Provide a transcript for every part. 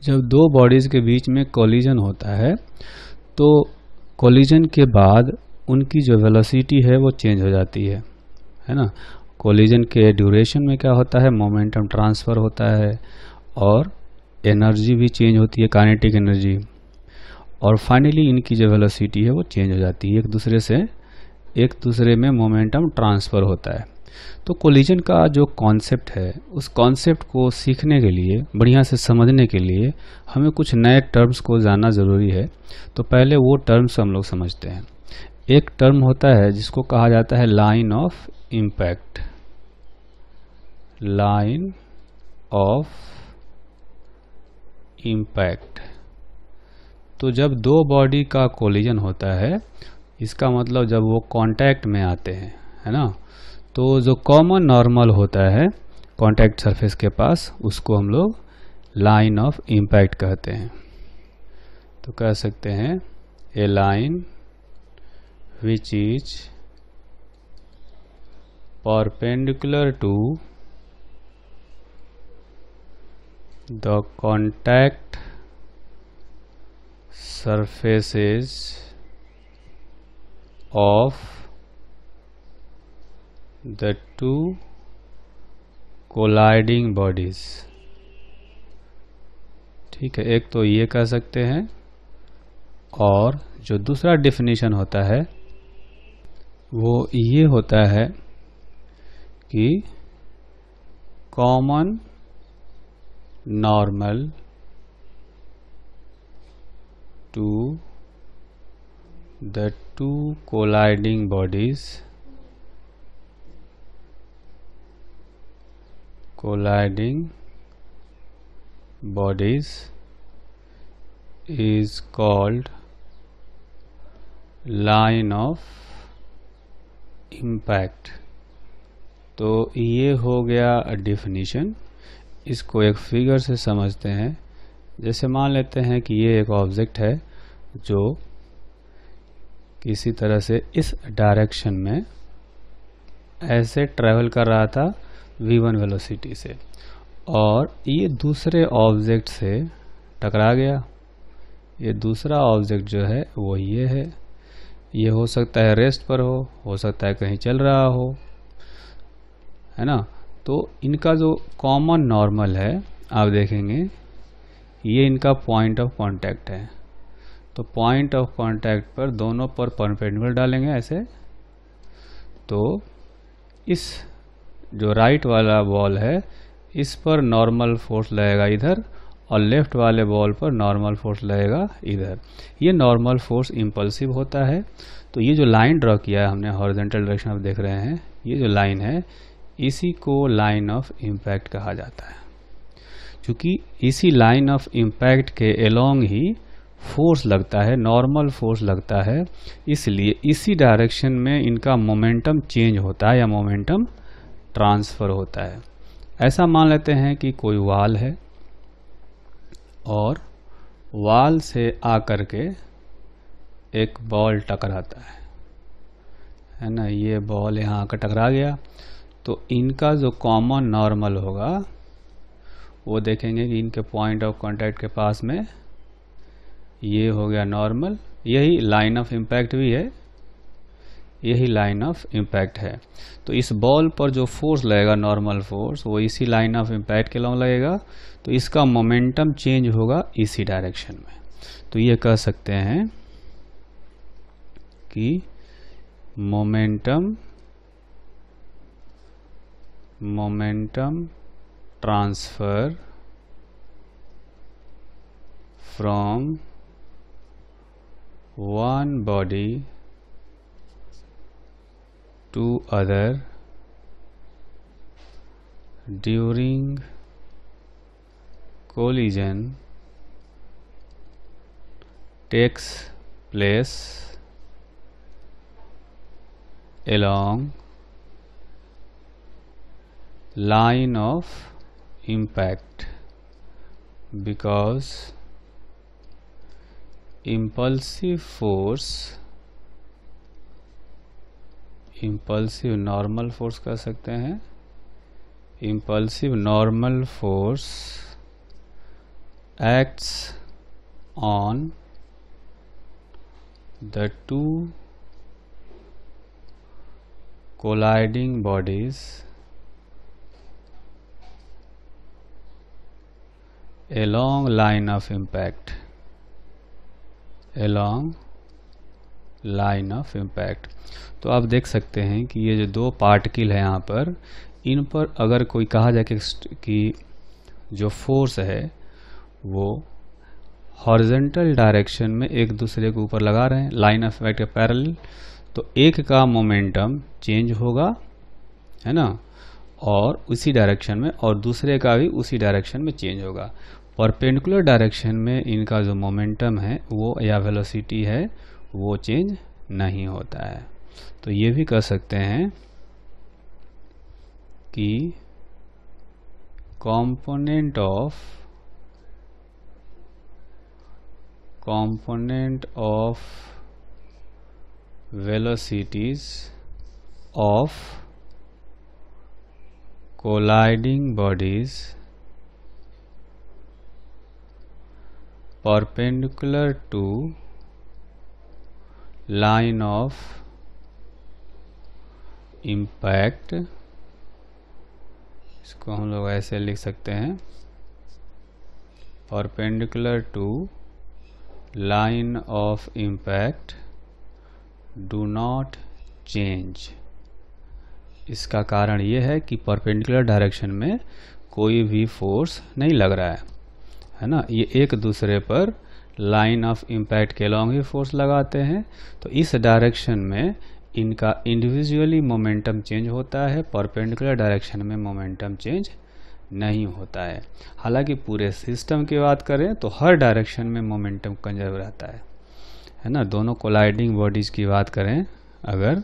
जब दो बॉडीज के बीच में कोलिजन होता है तो कोलिजन के बाद उनकी जो वेलोसिटी है वो चेंज हो जाती है ना। कोलिजन के ड्यूरेशन में क्या होता है, मोमेंटम ट्रांसफ़र होता है और एनर्जी भी चेंज होती है, काइनेटिक एनर्जी, और फाइनली इनकी जो वेलोसिटी है वो चेंज हो जाती है, एक दूसरे में मोमेंटम ट्रांसफ़र होता है। तो कोलिजन का जो कॉन्सेप्ट है उस कॉन्सेप्ट को सीखने के लिए, बढ़िया से समझने के लिए हमें कुछ नए टर्म्स को जानना ज़रूरी है। तो पहले वो टर्म्स हम लोग समझते हैं। एक टर्म होता है जिसको कहा जाता है line of impact. Line of impact. तो जब दो बॉडी का कोलिजन होता है, इसका मतलब जब वो कांटेक्ट में आते हैं, है ना, तो जो कॉमन नॉर्मल होता है कांटेक्ट सरफेस के पास, उसको हम लोग लाइन ऑफ इम्पैक्ट कहते हैं। तो कह सकते हैं a line which is perpendicular to the contact surfaces of the two colliding bodies। ठीक है, एक तो ये कह सकते हैं, और जो दूसरा डेफिनेशन होता है वो ये होता है कि common normal to the two colliding bodies is called line of impact। तो ये हो गया डेफिनेशन। इसको एक फिगर से समझते हैं। जैसे मान लेते हैं कि ये एक ऑब्जेक्ट है जो किसी तरह से इस डायरेक्शन में ऐसे ट्रैवल कर रहा था v1 वेलोसिटी से, और ये दूसरे ऑब्जेक्ट से टकरा गया। ये दूसरा ऑब्जेक्ट जो है वो ये है। ये हो सकता है रेस्ट पर हो सकता है कहीं चल रहा हो, है ना। तो इनका जो कॉमन नॉर्मल है, आप देखेंगे ये इनका पॉइंट ऑफ कांटेक्ट है। तो पॉइंट ऑफ कांटेक्ट पर दोनों पर परपेंडिकुलर डालेंगे ऐसे, तो इस जो राइट वाला बॉल है इस पर नॉर्मल फोर्स लगेगा इधर, और लेफ्ट वाले बॉल पर नॉर्मल फोर्स लगेगा इधर। ये नॉर्मल फोर्स इम्पल्सिव होता है। तो ये जो लाइन ड्रॉ किया है हमने हॉरिजॉन्टल डायरेक्शन आप देख रहे हैं, ये जो लाइन है इसी को लाइन ऑफ इम्पैक्ट कहा जाता है। क्योंकि इसी लाइन ऑफ इम्पैक्ट के अलोंग ही फोर्स लगता है, नॉर्मल फोर्स लगता है, इसलिए इसी डायरेक्शन में इनका मोमेंटम चेंज होता है या मोमेंटम ट्रांसफ़र होता है। ऐसा मान लेते हैं कि कोई वाल है और वाल से आकर के एक बॉल टकराता है ना। ये बॉल यहाँ आकर टकरा गया, तो इनका जो कॉमन नॉर्मल होगा वो देखेंगे कि इनके पॉइंट ऑफ कांटेक्ट के पास में ये हो गया नॉर्मल। यही लाइन ऑफ इम्पैक्ट भी है, यही लाइन ऑफ इम्पैक्ट है। तो इस बॉल पर जो फोर्स लगेगा, नॉर्मल फोर्स, वो इसी लाइन ऑफ इम्पैक्ट के लॉन्ग लगेगा। तो इसका मोमेंटम चेंज होगा इसी डायरेक्शन में। तो ये कह सकते हैं कि momentum transfer from one body to other during collision takes place along line of impact, because impulsive force, impulsive normal force कह सकते हैं, impulsive normal force acts on the two colliding bodies along line of impact, along line of impact। तो आप देख सकते हैं कि ये जो दो पार्टिकल है यहाँ पर, इन पर अगर कोई कहा जाए कि जो फोर्स है वो हॉरिजॉन्टल डायरेक्शन में एक दूसरे के ऊपर लगा रहे हैं लाइन ऑफ इफेक्ट के पैरेलल, तो एक का मोमेंटम चेंज होगा, है ना, और उसी डायरेक्शन में, और दूसरे का भी उसी डायरेक्शन में चेंज होगा। परपेंडिकुलर डायरेक्शन में इनका जो मोमेंटम है वो या वेलोसिटी है वो चेंज नहीं होता है। तो ये भी कह सकते हैं कि component of velocities of colliding bodies perpendicular to line of impact, इसको हम लोग ऐसे लिख सकते हैं, perpendicular to line of impact do not change. इसका कारण ये है कि परपेंडिकुलर डायरेक्शन में कोई भी फोर्स नहीं लग रहा है ना, ये एक दूसरे पर लाइन ऑफ इम्पैक्ट के अलॉन्ग ही फोर्स लगाते हैं। तो इस डायरेक्शन में इनका इंडिविजुअली मोमेंटम चेंज होता है, परपेंडिकुलर डायरेक्शन में मोमेंटम चेंज नहीं होता है। हालांकि पूरे सिस्टम की बात करें तो हर डायरेक्शन में मोमेंटम कंजर्व रहता है ना। दोनों कोलाइडिंग बॉडीज की बात करें अगर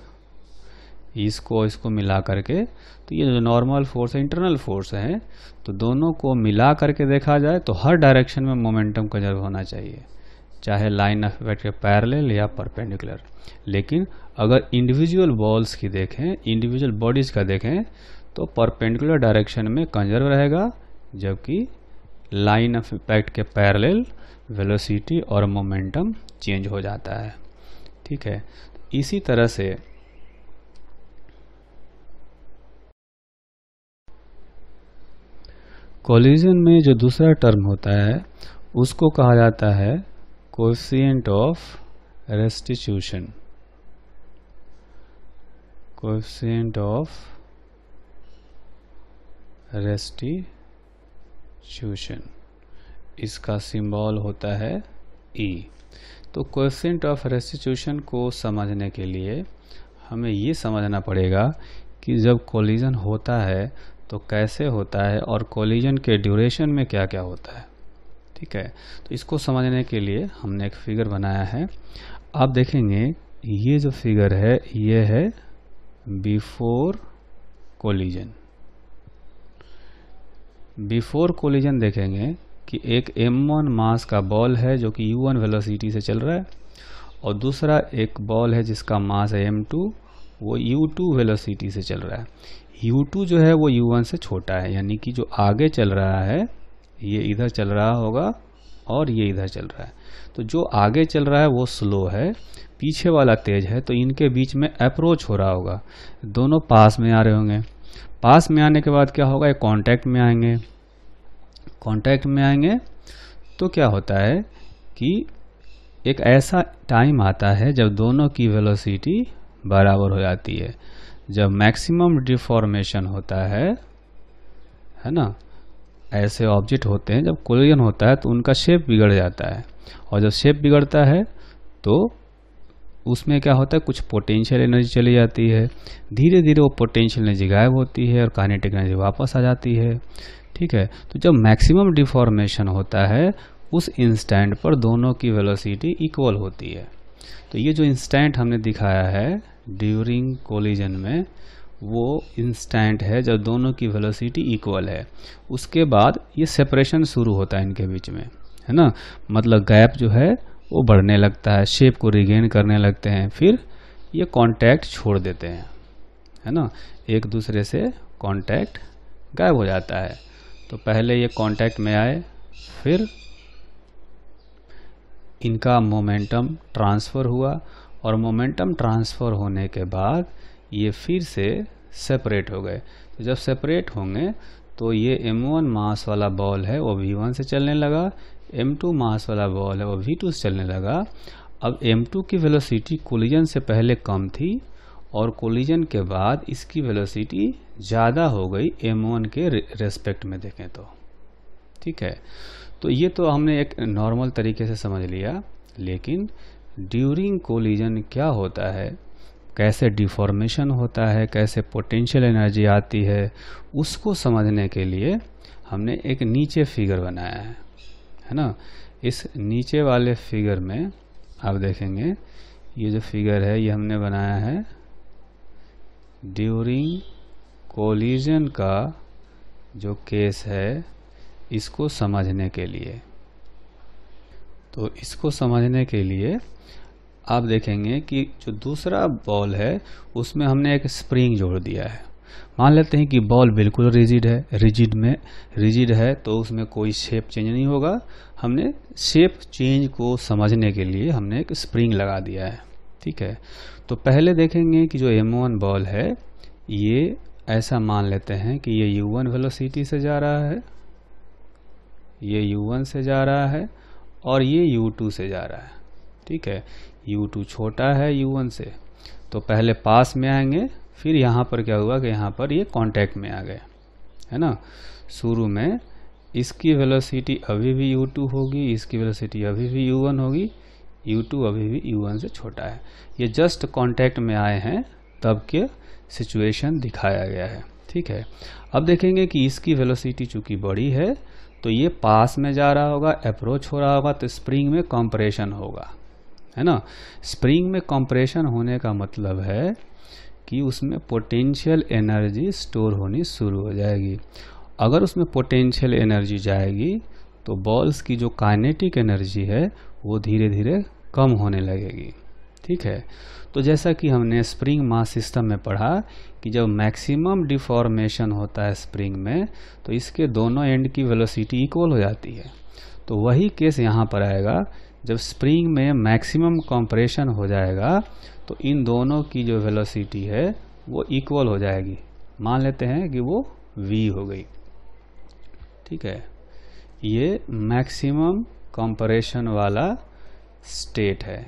इसको मिला करके, तो ये जो नॉर्मल फोर्स है, इंटरनल फोर्स है, तो दोनों को मिला करके देखा जाए तो हर डायरेक्शन में मोमेंटम कंजर्व होना चाहिए, चाहे लाइन ऑफ इफेक्ट के पैरेलल या परपेंडिकुलर। लेकिन अगर इंडिविजुअल बॉल्स की देखें, इंडिविजुअल बॉडीज का देखें, तो परपेंडिकुलर डायरेक्शन में कंजर्व रहेगा, जबकि लाइन ऑफ इम्पैक्ट के पैरेलल वेलोसिटी और मोमेंटम चेंज हो जाता है। ठीक है, इसी तरह से कोलिजन में जो दूसरा टर्म होता है उसको कहा जाता है coefficient of restitution. Coefficient of restitution, इसका सिंबल होता है E। तो कोएफिशिएंट ऑफ रेस्टिट्यूशन को समझने के लिए हमें ये समझना पड़ेगा कि जब कोलिजन होता है तो कैसे होता है और कोलिजन के ड्यूरेशन में क्या क्या होता है। ठीक है, तो इसको समझने के लिए हमने एक फिगर बनाया है। आप देखेंगे ये जो फिगर है ये है बिफोर कोलिजन। बिफोर कोलिजन देखेंगे कि एक m1 मास का बॉल है जो कि u1 वेलोसिटी से चल रहा है, और दूसरा एक बॉल है जिसका मास है m2, वो u2 वेलोसिटी से चल रहा है। u2 जो है वो u1 से छोटा है, यानी कि जो आगे चल रहा है ये इधर चल रहा होगा और ये इधर चल रहा है। तो जो आगे चल रहा है वो स्लो है, पीछे वाला तेज है, तो इनके बीच में अप्रोच हो रहा होगा, दोनों पास में आ रहे होंगे। पास में आने के बाद क्या होगा, ये कांटेक्ट में आएंगे। कांटेक्ट में आएंगे तो क्या होता है कि एक ऐसा टाइम आता है जब दोनों की वेलोसिटी बराबर हो जाती है, जब मैक्सिमम डिफॉर्मेशन होता है ना। ऐसे ऑब्जेक्ट होते हैं जब कोलिजन होता है तो उनका शेप बिगड़ जाता है, और जब शेप बिगड़ता है तो उसमें क्या होता है, कुछ पोटेंशियल एनर्जी चली जाती है, धीरे धीरे वो पोटेंशियल एनर्जी गायब होती है और काइनेटिक एनर्जी वापस आ जाती है। ठीक है, तो जब मैक्सिमम डिफॉर्मेशन होता है उस इंस्टेंट पर दोनों की वेलोसिटी इक्वल होती है। तो ये जो इंस्टेंट हमने दिखाया है ड्यूरिंग कोलिजन में, वो इंस्टेंट है जब दोनों की वेलोसिटी इक्वल है। उसके बाद ये सेपरेशन शुरू होता है इनके बीच में, है ना, मतलब गैप जो है वो बढ़ने लगता है, शेप को रिगेन करने लगते हैं, फिर ये कांटेक्ट छोड़ देते हैं, है ना, एक दूसरे से कांटेक्ट गायब हो जाता है। तो पहले ये कांटेक्ट में आए, फिर इनका मोमेंटम ट्रांसफ़र हुआ और मोमेंटम ट्रांसफ़र होने के बाद ये फिर से सेपरेट हो गए। तो जब सेपरेट होंगे तो ये m1 मास वाला बॉल है वो v1 से चलने लगा, m2 मास वाला बॉल है वो v2 से चलने लगा। अब m2 की वेलोसिटी कोलिजन से पहले कम थी और कोलिजन के बाद इसकी वेलोसिटी ज़्यादा हो गई m1 के रेस्पेक्ट में देखें तो। ठीक है, तो ये तो हमने एक नॉर्मल तरीके से समझ लिया, लेकिन ड्यूरिंग कोलिजन क्या होता है, कैसे डिफॉर्मेशन होता है, कैसे पोटेंशियल एनर्जी आती है, उसको समझने के लिए हमने एक नीचे फिगर बनाया है ना। इस नीचे वाले फिगर में आप देखेंगे ये जो फिगर है ये हमने बनाया है ड्यूरिंग कोलिजन का जो केस है इसको समझने के लिए। तो इसको समझने के लिए आप देखेंगे कि जो दूसरा बॉल है उसमें हमने एक स्प्रिंग जोड़ दिया है। मान लेते हैं कि बॉल बिल्कुल रिजिड है, रिजिड है तो उसमें कोई शेप चेंज नहीं होगा। हमने शेप चेंज को समझने के लिए हमने एक स्प्रिंग लगा दिया है। ठीक है, तो पहले देखेंगे कि जो m1 बॉल है ये ऐसा मान लेते हैं कि ये u1 वेलोसिटी से जा रहा है, ये u1 से जा रहा है और ये u2 से जा रहा है। ठीक है, u2 छोटा है u1 से, तो पहले पास में आएंगे, फिर यहाँ पर क्या हुआ कि यहाँ पर ये कांटेक्ट में आ गए, है ना। शुरू में इसकी वेलोसिटी अभी भी u2 होगी, इसकी वेलोसिटी अभी भी u1 होगी, u2 अभी भी u1 से छोटा है। ये जस्ट कांटेक्ट में आए हैं तब के सिचुएशन दिखाया गया है। ठीक है, अब देखेंगे कि इसकी वेलोसिटी चूंकि बड़ी है तो ये पास में जा रहा होगा, अप्रोच हो रहा होगा, तो स्प्रिंग में कंप्रेशन होगा, है ना। स्प्रिंग में कंप्रेशन होने का मतलब है कि उसमें पोटेंशियल एनर्जी स्टोर होनी शुरू हो जाएगी। अगर उसमें पोटेंशियल एनर्जी जाएगी तो बॉल्स की जो काइनेटिक एनर्जी है वो धीरे धीरे कम होने लगेगी। ठीक है, तो जैसा कि हमने स्प्रिंग मास सिस्टम में पढ़ा कि जब मैक्सिमम डिफॉर्मेशन होता है स्प्रिंग में तो इसके दोनों एंड की वेलोसिटी इक्वल हो जाती है। तो वही केस यहाँ पर आएगा, जब स्प्रिंग में मैक्सिमम कंप्रेशन हो जाएगा तो इन दोनों की जो वेलोसिटी है वो इक्वल हो जाएगी। मान लेते हैं कि वो v हो गई। ठीक है, ये मैक्सिमम कंप्रेशन वाला स्टेट है।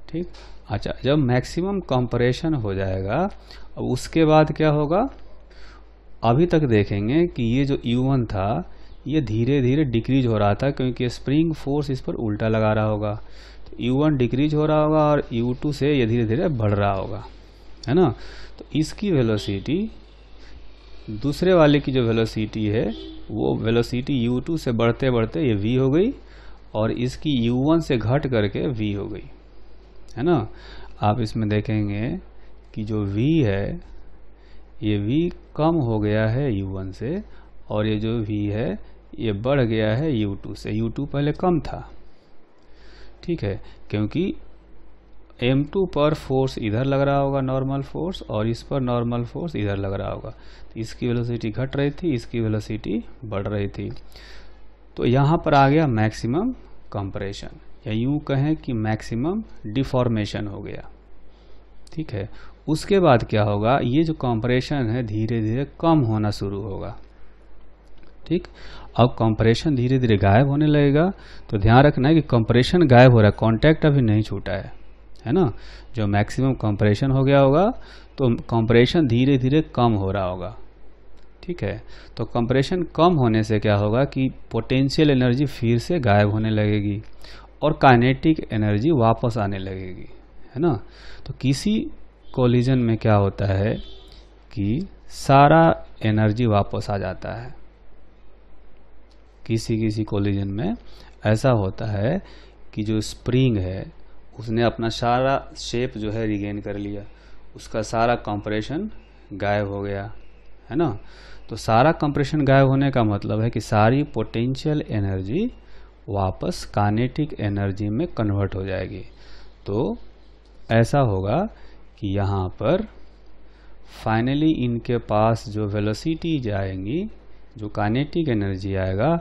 ठीक, अच्छा, जब मैक्सिमम कंप्रेशन हो जाएगा अब उसके बाद क्या होगा, अभी तक देखेंगे कि ये जो u1 था ये धीरे धीरे डिक्रीज हो रहा था क्योंकि स्प्रिंग फोर्स इस पर उल्टा लगा रहा होगा। तो u1 डिक्रीज हो रहा होगा और u2 से ये धीरे धीरे बढ़ रहा होगा, है ना। तो इसकी वेलोसिटी दूसरे वाले की जो वेलोसिटी है वो वेलोसिटी u2 से बढ़ते बढ़ते ये v हो गई और इसकी u1 से घट करके v हो गई, है ना। आप इसमें देखेंगे कि जो v है ये v कम हो गया है u1 से और ये जो v है ये बढ़ गया है u2 से। u2 पहले कम था, ठीक है, क्योंकि m2 पर फोर्स इधर लग रहा होगा नॉर्मल फोर्स और इस पर नॉर्मल फोर्स इधर लग रहा होगा। तो इसकी वेलोसिटी घट रही थी, इसकी वेलोसिटी बढ़ रही थी। तो यहाँ पर आ गया मैक्सिमम कंप्रेशन, या यूं कहें कि मैक्सिमम डिफॉर्मेशन हो गया। ठीक है, उसके बाद क्या होगा, ये जो कंप्रेशन है धीरे धीरे कम होना शुरू होगा। ठीक, अब कंप्रेशन धीरे धीरे गायब होने लगेगा। तो ध्यान रखना है कि कंप्रेशन गायब हो रहा है, कांटेक्ट अभी नहीं छूटा है ना। जो मैक्सिमम कंप्रेशन हो गया होगा तो कंप्रेशन धीरे धीरे कम हो रहा होगा। ठीक है, तो कंप्रेशन कम होने से क्या होगा कि पोटेंशियल एनर्जी फिर से गायब होने लगेगी और काइनेटिक एनर्जी वापस आने लगेगी, है ना। तो किसी कोलिजन में क्या होता है कि सारा एनर्जी वापस आ जाता है। किसी कोलिजन में ऐसा होता है कि जो स्प्रिंग है उसने अपना सारा शेप जो है रिगेन कर लिया, उसका सारा कंप्रेशन गायब हो गया, है ना। तो सारा कंप्रेशन गायब होने का मतलब है कि सारी पोटेंशियल एनर्जी वापस काइनेटिक एनर्जी में कन्वर्ट हो जाएगी। तो ऐसा होगा कि यहाँ पर फाइनली इनके पास जो वेलोसिटी जाएंगी, जो काइनेटिक एनर्जी आएगा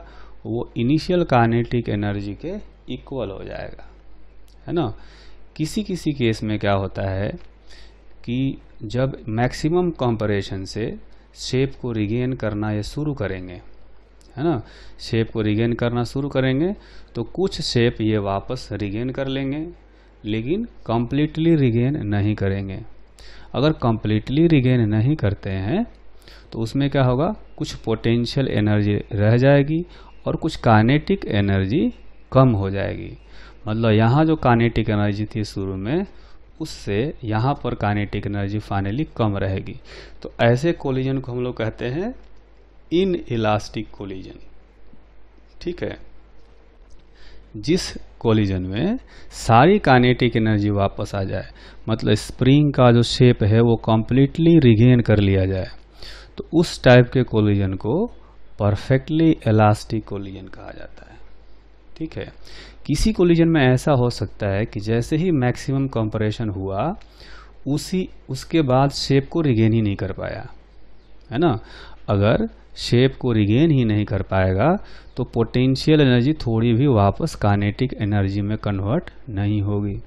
वो इनिशियल काइनेटिक एनर्जी के इक्वल हो जाएगा, है ना। किसी किसी केस में क्या होता है कि जब मैक्सिमम कंपरेशन से शेप को रिगेन करना ये शुरू करेंगे, है ना, शेप को रिगेन करना शुरू करेंगे तो कुछ शेप ये वापस रिगेन कर लेंगे, लेकिन कंप्लीटली रिगेन नहीं करेंगे। अगर कंप्लीटली रिगेन नहीं करते हैं तो उसमें क्या होगा, कुछ पोटेंशियल एनर्जी रह जाएगी और कुछ काइनेटिक एनर्जी कम हो जाएगी। मतलब यहाँ जो काइनेटिक एनर्जी थी शुरू में, उससे यहाँ पर काइनेटिक एनर्जी फाइनली कम रहेगी। तो ऐसे कोलिजन को हम लोग कहते हैं इन इलास्टिक कोलिजन। ठीक है, जिस कोलिजन में सारी काइनेटिक एनर्जी वापस आ जाए, मतलब स्प्रिंग का जो शेप है वो कंप्लीटली रिगेन कर लिया जाए, तो उस टाइप के कोलिजन को परफेक्टली इलास्टिक कोलिजन कहा जाता है। ठीक है, किसी कोलिजन में ऐसा हो सकता है कि जैसे ही मैक्सिमम कंप्रेशन हुआ उसके बाद शेप को रिगेन ही नहीं कर पाया, है ना। अगर शेप को रिगेन ही नहीं कर पाएगा तो पोटेंशियल एनर्जी थोड़ी भी वापस काइनेटिक एनर्जी में कन्वर्ट नहीं होगी,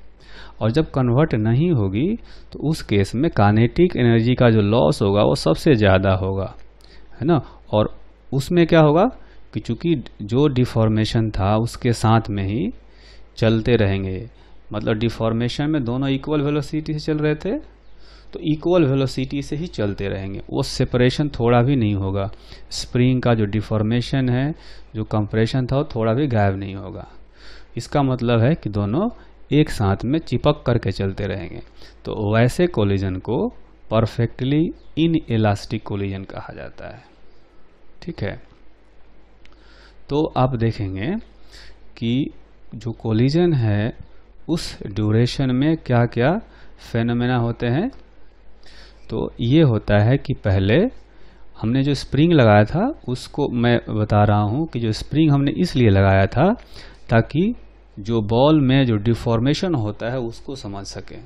और जब कन्वर्ट नहीं होगी तो उस केस में काइनेटिक एनर्जी का जो लॉस होगा वो सबसे ज़्यादा होगा, है ना। और उसमें क्या होगा कि चूंकि जो डिफॉर्मेशन था उसके साथ में ही चलते रहेंगे, मतलब डिफॉर्मेशन में दोनों इक्वल वेलोसिटी से चल रहे थे तो इक्वल वेलोसिटी से ही चलते रहेंगे, वो सेपरेशन थोड़ा भी नहीं होगा। स्प्रिंग का जो डिफॉर्मेशन है, जो कंप्रेशन था, वो थोड़ा भी गायब नहीं होगा। इसका मतलब है कि दोनों एक साथ में चिपक करके चलते रहेंगे। तो वैसे कोलिजन को परफेक्टली इन इलास्टिक कोलिजन कहा जाता है। ठीक है, तो आप देखेंगे कि जो कोलिजन है उस ड्यूरेशन में क्या क्या फेनोमेना होते हैं। तो ये होता है कि पहले हमने जो स्प्रिंग लगाया था उसको मैं बता रहा हूँ कि जो स्प्रिंग हमने इसलिए लगाया था ताकि जो बॉल में जो डिफॉर्मेशन होता है उसको समझ सकें।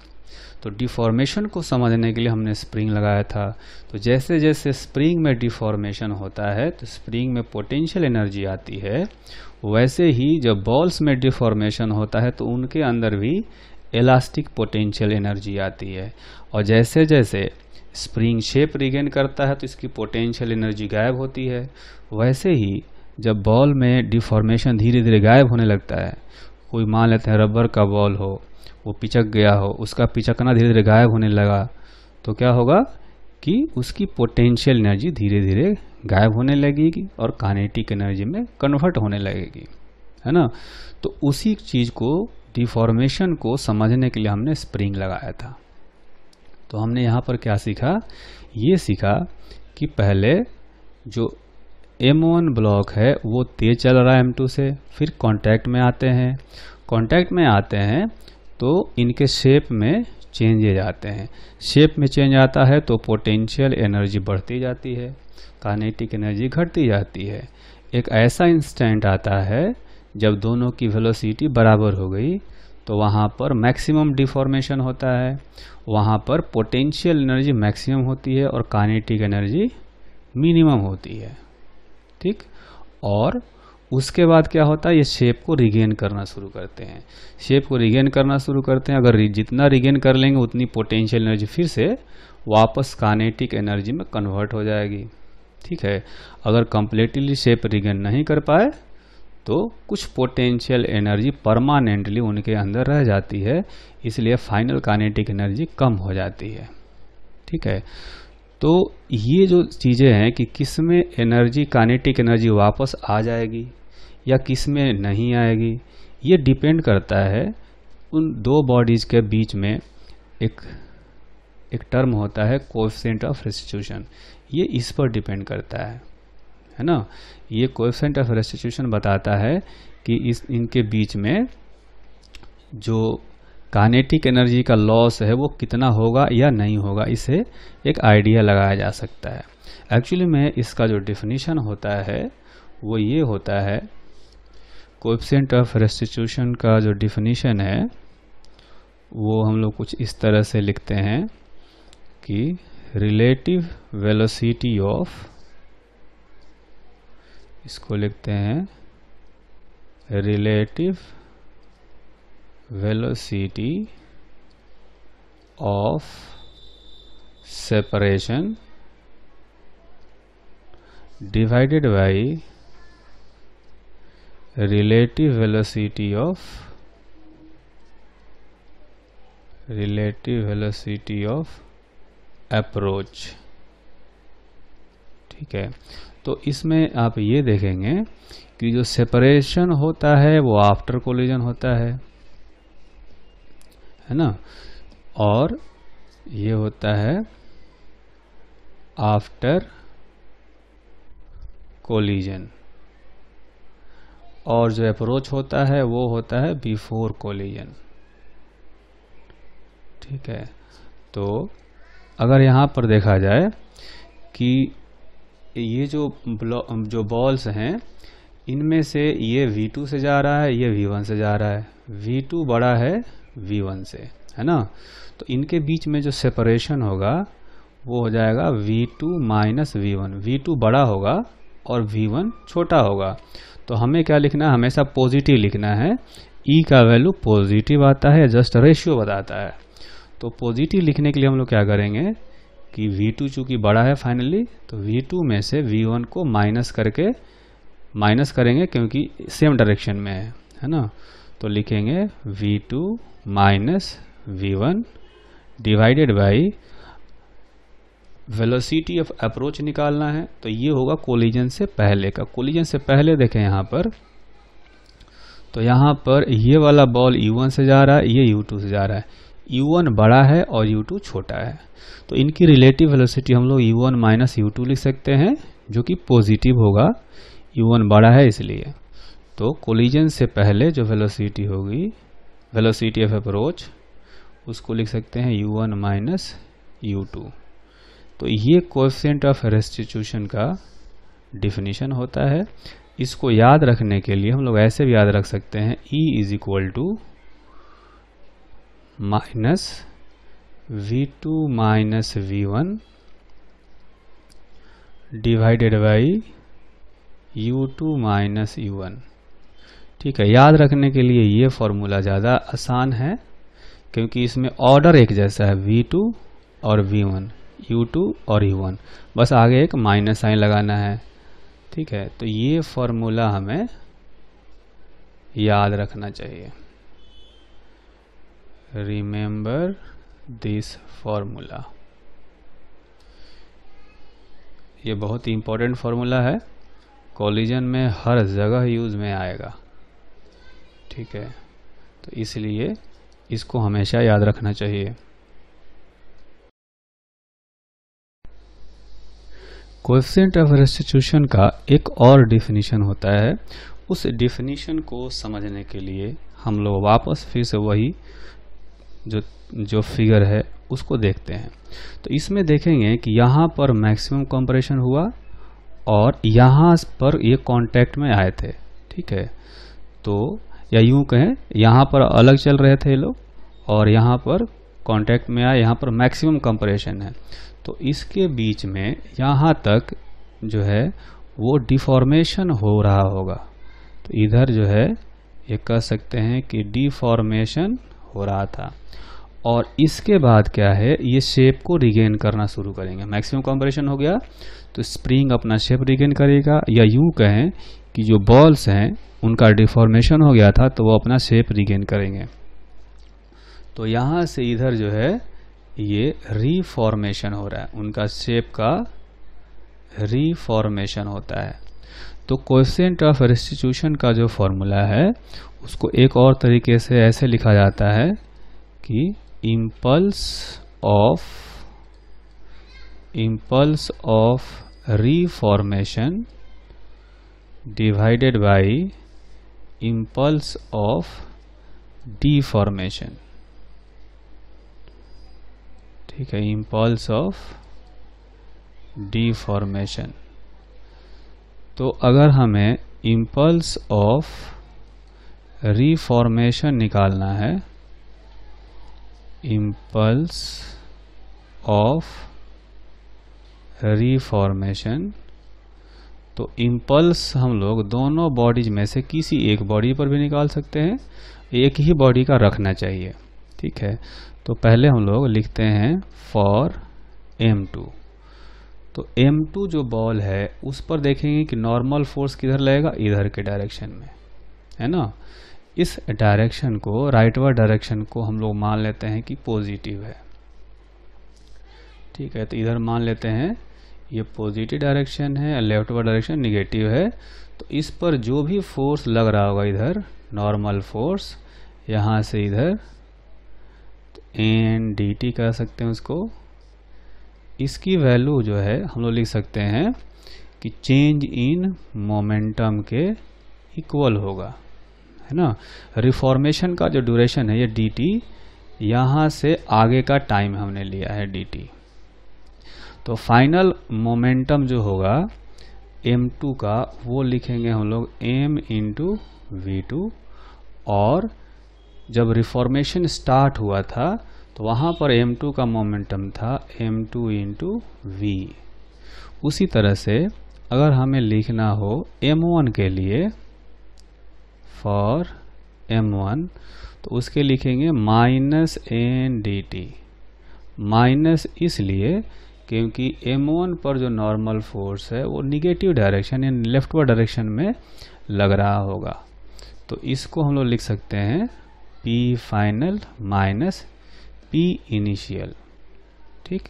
तो डिफॉर्मेशन को समझने के लिए हमने स्प्रिंग लगाया था। तो जैसे जैसे स्प्रिंग में डिफॉर्मेशन होता है तो स्प्रिंग में पोटेंशियल एनर्जी आती है, वैसे ही जब बॉल्स में डिफॉर्मेशन होता है तो उनके अंदर भी इलास्टिक पोटेंशियल एनर्जी आती है। और जैसे जैसे स्प्रिंग शेप रिगेन करता है तो इसकी पोटेंशियल एनर्जी गायब होती है। वैसे ही जब बॉल में डिफॉर्मेशन धीरे धीरे गायब होने लगता है, कोई मान लेते हैं रबर का बॉल हो, वो पिचक गया हो, उसका पिचकना धीरे धीरे गायब होने लगा, तो क्या होगा कि उसकी पोटेंशियल एनर्जी धीरे धीरे गायब होने लगेगी और काइनेटिक एनर्जी में कन्वर्ट होने लगेगी, है ना। तो उसी चीज को, डिफॉर्मेशन को समझने के लिए हमने स्प्रिंग लगाया था। तो हमने यहाँ पर क्या सीखा, ये सीखा कि पहले जो M1 ब्लॉक है वो तेज चल रहा है M2 से, फिर कांटेक्ट में आते हैं। कांटेक्ट में आते हैं तो इनके शेप में चेंजेज आते हैं। शेप में चेंज आता है तो पोटेंशियल एनर्जी बढ़ती जाती है, काइनेटिक एनर्जी घटती जाती है। एक ऐसा इंस्टेंट आता है जब दोनों की वेलोसिटी बराबर हो गई तो वहाँ पर मैक्सिमम डिफॉर्मेशन होता है, वहाँ पर पोटेंशियल एनर्जी मैक्सिमम होती है और काइनेटिक एनर्जी मिनिमम होती है। ठीक, और उसके बाद क्या होता है, ये शेप को रिगेन करना शुरू करते हैं। शेप को रिगेन करना शुरू करते हैं, अगर जितना रिगेन कर लेंगे उतनी पोटेंशियल एनर्जी फिर से वापस काइनेटिक एनर्जी में कन्वर्ट हो जाएगी। ठीक है, अगर कंप्लीटली शेप रिगेन नहीं कर पाए तो कुछ पोटेंशियल एनर्जी परमानेंटली उनके अंदर रह जाती है, इसलिए फाइनल काइनेटिक एनर्जी कम हो जाती है। ठीक है, तो ये जो चीज़ें हैं कि किस में एनर्जी, काइनेटिक एनर्जी वापस आ जाएगी या किस में नहीं आएगी, ये डिपेंड करता है उन दो बॉडीज के बीच में एक टर्म होता है कोएफिशिएंट ऑफ रेस्टिट्यूशन, ये इस पर डिपेंड करता है ना। ये कोएफिशिएंट ऑफ रेस्टिट्यूशन बताता है कि इनके बीच में जो काइनेटिक एनर्जी का लॉस है वो कितना होगा या नहीं होगा, इसे एक आइडिया लगाया जा सकता है। एक्चुअली में इसका जो डेफिनेशन होता है वो ये होता है, कोएफिशिएंट ऑफ रेस्टिट्यूशन का जो डेफिनेशन है वो हम लोग कुछ इस तरह से लिखते हैं कि रिलेटिव वेलोसिटी ऑफ, इसको लिखते हैं relative velocity of separation divided by relative velocity of approach। ठीक है, तो इसमें आप ये देखेंगे कि जो सेपरेशन होता है वो आफ्टर कोलिजन होता है ना, और ये होता है आफ्टर कोलिजन, और जो अप्रोच होता है वो होता है बिफोर कोलिजन। ठीक है, तो अगर यहाँ पर देखा जाए कि ये जो बॉल्स हैं इनमें से ये V2 से जा रहा है, ये V1 से जा रहा है, V2 बड़ा है V1 से, है ना, तो इनके बीच में जो सेपरेशन होगा वो हो जाएगा V2 माइनस V1। V2 बड़ा होगा और V1 छोटा होगा, तो हमें क्या लिखना है, हमेशा पॉजिटिव लिखना है। E का वैल्यू पॉजिटिव आता है, जस्ट रेशियो बताता है। तो पॉजिटिव लिखने के लिए हम लोग क्या करेंगे कि V2 चूंकि बड़ा है फाइनली, तो V2 में से V1 को माइनस करेंगे क्योंकि सेम डायरेक्शन में है ना, तो लिखेंगे V2 minus V1 divided by velocity of approach निकालना है, तो ये होगा कोलिजन से पहले का। कोलिजन से पहले देखें यहाँ पर, तो यहाँ पर ये वाला बॉल U1 से जा रहा है, ये U2 से जा रहा है, U1 बड़ा है और U2 छोटा है, तो इनकी रिलेटिव वेलोसिटी हम लोग U1 माइनस U2 लिख सकते हैं, जो कि पॉजिटिव होगा, U1 बड़ा है इसलिए। तो कोलिजन से पहले जो वेलोसिटी होगी, वेलोसिटी ऑफ अप्रोच, उसको लिख सकते हैं U1 माइनस U2। तो ये कोएफिशिएंट ऑफ रेस्टिट्यूशन का डिफिनीशन होता है। इसको याद रखने के लिए हम लोग ऐसे भी याद रख सकते हैं, E is equal to minus V2 minus V1 divided by U2 minus U1। ठीक है, याद रखने के लिए ये फॉर्मूला ज़्यादा आसान है क्योंकि इसमें ऑर्डर एक जैसा है, V2 और V1, U2 और U1, बस आगे एक माइनस साइन लगाना है। ठीक है, तो ये फॉर्मूला हमें याद रखना चाहिए। रिमेंबर दिस फॉर्मूला, ये बहुत ही इंपॉर्टेंट फॉर्मूला है, कोलिजन में हर जगह यूज में आएगा। ठीक है, तो इसलिए इसको हमेशा याद रखना चाहिए। कोएफिशिएंट ऑफ रेस्टिट्यूशन का एक और डिफिनीशन होता है। उस डिफिनीशन को समझने के लिए हम लोग वापस फिर से वही जो फिगर है उसको देखते हैं। तो इसमें देखेंगे कि यहाँ पर मैक्सिमम कंप्रेशन हुआ और यहाँ पर ये कांटेक्ट में आए थे। ठीक है, तो या यूं कहें यहाँ पर अलग चल रहे थे लोग और यहाँ पर कांटेक्ट में आए, यहाँ पर मैक्सिमम कंप्रेशन है, तो इसके बीच में यहाँ तक जो है वो डिफॉर्मेशन हो रहा होगा। तो इधर जो है ये कह सकते हैं कि डिफॉर्मेशन हो रहा था, और इसके बाद क्या है, ये शेप को रिगेन करना शुरू करेंगे। मैक्सिमम कंप्रेशन हो गया तो स्प्रिंग अपना शेप रिगेन करेगा, या यूं कहें कि जो बॉल्स हैं उनका डिफॉर्मेशन हो गया था तो वो अपना शेप रिगेन करेंगे। तो यहाँ से इधर जो है ये रीफॉर्मेशन हो रहा है, उनका शेप का रीफॉर्मेशन होता है। तो कोएफिशिएंट ऑफ रेस्टिट्यूशन का जो फॉर्मूला है उसको एक और तरीके से ऐसे लिखा जाता है कि impulse of reformation divided by impulse of deformation. ठीक है, इम्पल्स ऑफ डिफॉर्मेशन। तो अगर हमें इम्पल्स ऑफ रीफॉर्मेशन निकालना है, इम्पल्स ऑफ रीफॉर्मेशन, तो इम्पल्स हम लोग दोनों बॉडीज में से किसी एक बॉडी पर भी निकाल सकते हैं, एक ही बॉडी का रखना चाहिए। ठीक है, तो पहले हम लोग लिखते हैं फॉर M2। तो M2 जो बॉल है उस पर देखेंगे कि नॉर्मल फोर्स किधर लगेगा, इधर के डायरेक्शन में, है ना। इस डायरेक्शन को, राइटवर्ड डायरेक्शन को हम लोग मान लेते हैं कि पॉजिटिव है। ठीक है, तो इधर मान लेते हैं ये पॉजिटिव डायरेक्शन है, लेफ्टवर्ड डायरेक्शन निगेटिव है। तो इस पर जो भी फोर्स लग रहा होगा इधर, नॉर्मल फोर्स, यहाँ से इधर, तो NDT कह सकते हैं उसको। इसकी वैल्यू जो है हम लोग लिख सकते हैं कि चेंज इन मोमेंटम के इक्वल होगा, है ना। रिफॉर्मेशन का जो ड्यूरेशन है ये dt, यहाँ से आगे का टाइम हमने लिया है dt। तो फाइनल मोमेंटम जो होगा M2 का वो लिखेंगे हम लोग m इंटू V2। और जब रिफॉर्मेशन स्टार्ट हुआ था तो वहाँ पर M2 का मोमेंटम था m2 इंटू V। उसी तरह से अगर हमें लिखना हो M1 के लिए, फॉर M1, तो उसके लिखेंगे माइनस NDT। माइनस इसलिए क्योंकि M1 पर जो नॉर्मल फोर्स है वो निगेटिव डायरेक्शन यानी लेफ्टवर्ड डायरेक्शन में लग रहा होगा। तो इसको हम लोग लिख सकते हैं P final minus P initial. ठीक,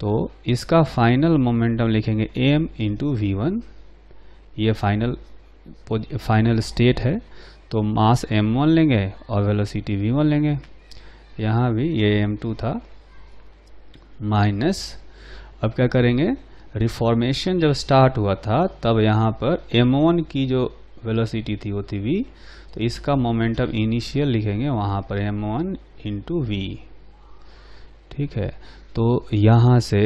तो इसका फाइनल मोमेंटम लिखेंगे m इंटू V1। ये फाइनल स्टेट है, तो मास M1 लेंगे और वेलोसिटी V1 लेंगे। यहाँ भी ये M2 था, माइनस, अब क्या करेंगे, रिफॉर्मेशन जब स्टार्ट हुआ था तब यहाँ पर M1 की जो वेलोसिटी थी वो थी V। तो इसका मोमेंटम इनिशियल लिखेंगे वहाँ पर M1 इंटू V। ठीक है, तो यहाँ से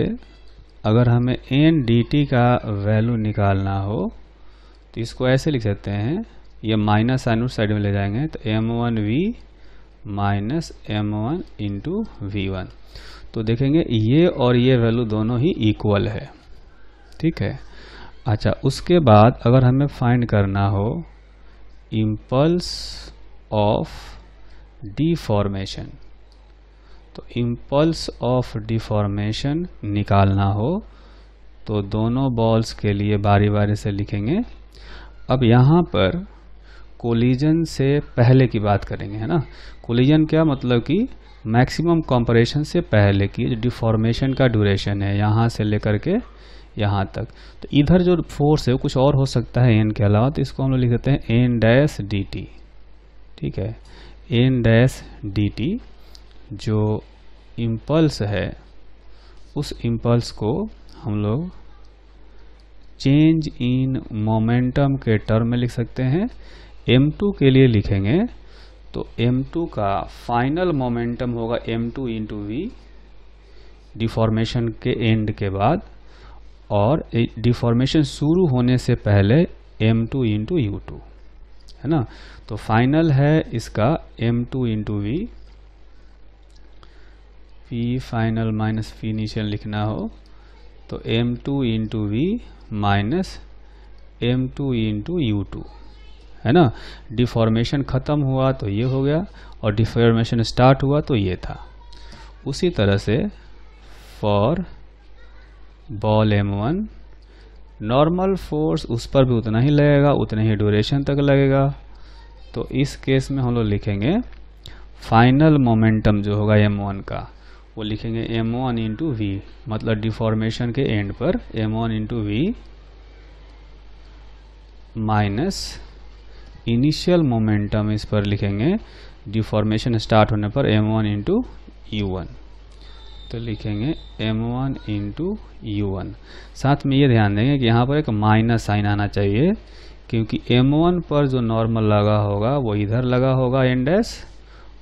अगर हमें NDT का वैल्यू निकालना हो तो इसको ऐसे लिख सकते हैं, ये माइनस साइन उस साइड में ले जाएंगे, तो M1V minus M1 into V1। तो देखेंगे ये और ये वैल्यू दोनों ही इक्वल है। ठीक है, अच्छा, उसके बाद अगर हमें फाइंड करना हो इम्पल्स ऑफ डिफॉर्मेशन, तो इम्पल्स ऑफ डिफॉर्मेशन निकालना हो तो दोनों बॉल्स के लिए बारी बारी से लिखेंगे। अब यहाँ पर कोलिजन से पहले की बात करेंगे, है ना। कोलिजन क्या मतलब कि मैक्सिमम कंपरेशन से पहले की जो डिफॉर्मेशन का ड्यूरेशन है यहाँ से लेकर के यहाँ तक। तो इधर जो फोर्स है वो कुछ और हो सकता है n के अलावा, तो इसको हम लोग लिख देते हैं n डैश dt। ठीक है, n डैश dt जो इम्पल्स है उस इम्पल्स को हम लोग चेंज इन मोमेंटम के टर्म में लिख सकते हैं। M2 के लिए लिखेंगे तो M2 का फाइनल मोमेंटम होगा m2 इंटू V डिफॉर्मेशन के एंड के बाद, और डिफॉर्मेशन शुरू होने से पहले m2 इंटू U2, है ना। तो फाइनल है इसका m2 into V। P final minus P initial लिखना हो तो m2 into V minus m2 into U2, है ना। डिफॉर्मेशन खत्म हुआ तो ये हो गया और डिफॉर्मेशन स्टार्ट हुआ तो ये था। उसी तरह से for ball M1 normal force उस पर भी उतना ही लगेगा, उतना ही ड्यूरेशन तक लगेगा। तो इस केस में हम लोग लिखेंगे फाइनल मोमेंटम जो होगा M1 का वो लिखेंगे M1 इंटू V, मतलब डिफॉर्मेशन के एंड पर M1 into V minus initial momentum इस पर लिखेंगे डिफॉर्मेशन स्टार्ट होने पर M1 इंटू U1। तो लिखेंगे M1 इंटू U1। साथ में ये ध्यान देंगे कि यहाँ पर एक माइनस साइन आना चाहिए, क्योंकि M1 पर जो नॉर्मल लगा होगा वो इधर लगा होगा n डैश,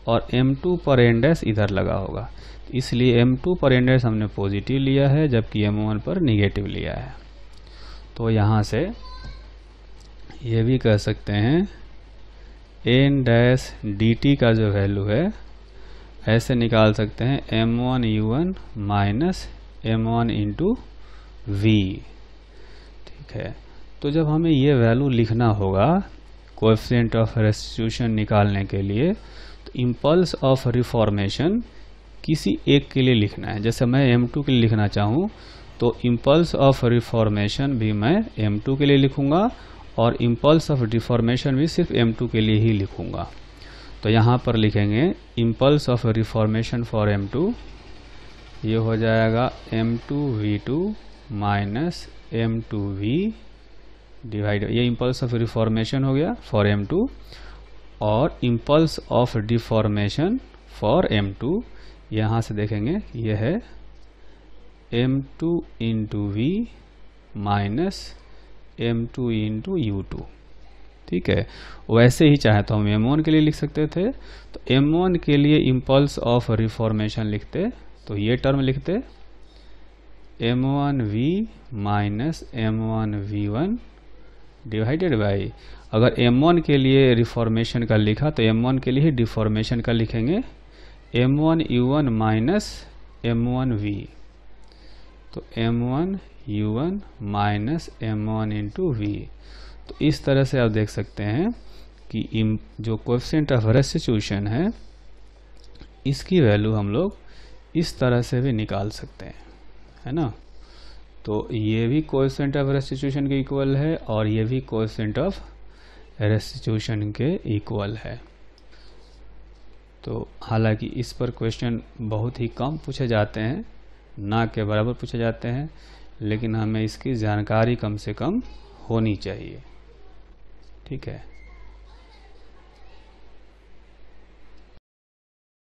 और M2 पर n डैश इधर लगा होगा। इसलिए M2 पर n डैश हमने पॉजिटिव लिया है जबकि M1 पर निगेटिव लिया है। तो यहाँ से ये भी कह सकते हैं n डैश dt का जो वैल्यू है ऐसे निकाल सकते हैं M1 U1 minus M1 into V। ठीक है, तो जब हमें ये वैल्यू लिखना होगा कोएफिशिएंट ऑफ रेस्टिट्यूशन निकालने के लिए, तो इम्पल्स ऑफ रिफॉर्मेशन किसी एक के लिए लिखना है। जैसे मैं M2 के लिए लिखना चाहूँ तो इम्पल्स ऑफ रिफॉर्मेशन भी मैं M2 के लिए लिखूंगा और इम्पल्स ऑफ डिफॉर्मेशन भी सिर्फ M2 के लिए ही लिखूंगा। तो यहाँ पर लिखेंगे impulse of reformation for M2, ये हो जाएगा M2V2 माइनस M2V डिवाइड, ये इम्पल्स ऑफ रिफॉर्मेशन हो गया फॉर M2, और impulse of deformation for M2 यहाँ से देखेंगे ये है M2 into V minus M2 into U2। ठीक है, वैसे ही चाहे तो हम M1 के लिए लिख सकते थे, तो M1 के लिए इम्पल्स ऑफ रिफॉर्मेशन लिखते तो ये टर्म लिखते M1V minus M1V1 divided by, अगर M1 के लिए रिफॉर्मेशन का लिखा तो M1 के लिए ही डिफॉर्मेशन का लिखेंगे M1U1 माइनस M1V, तो M1U1 minus M1 into V। तो इस तरह से आप देख सकते हैं कि जो कोएफिशिएंट ऑफ रेस्टिट्यूशन है इसकी वैल्यू हम लोग इस तरह से भी निकाल सकते हैं, है ना। तो ये भी कोएफिशिएंट ऑफ रेस्टिट्यूशन के इक्वल है और ये भी कोएफिशिएंट ऑफ रेस्टिट्यूशन के इक्वल है। तो हालांकि इस पर क्वेश्चन बहुत ही कम पूछे जाते हैं, ना के बराबर पूछे जाते हैं, लेकिन हमें इसकी जानकारी कम से कम होनी चाहिए। ठीक है।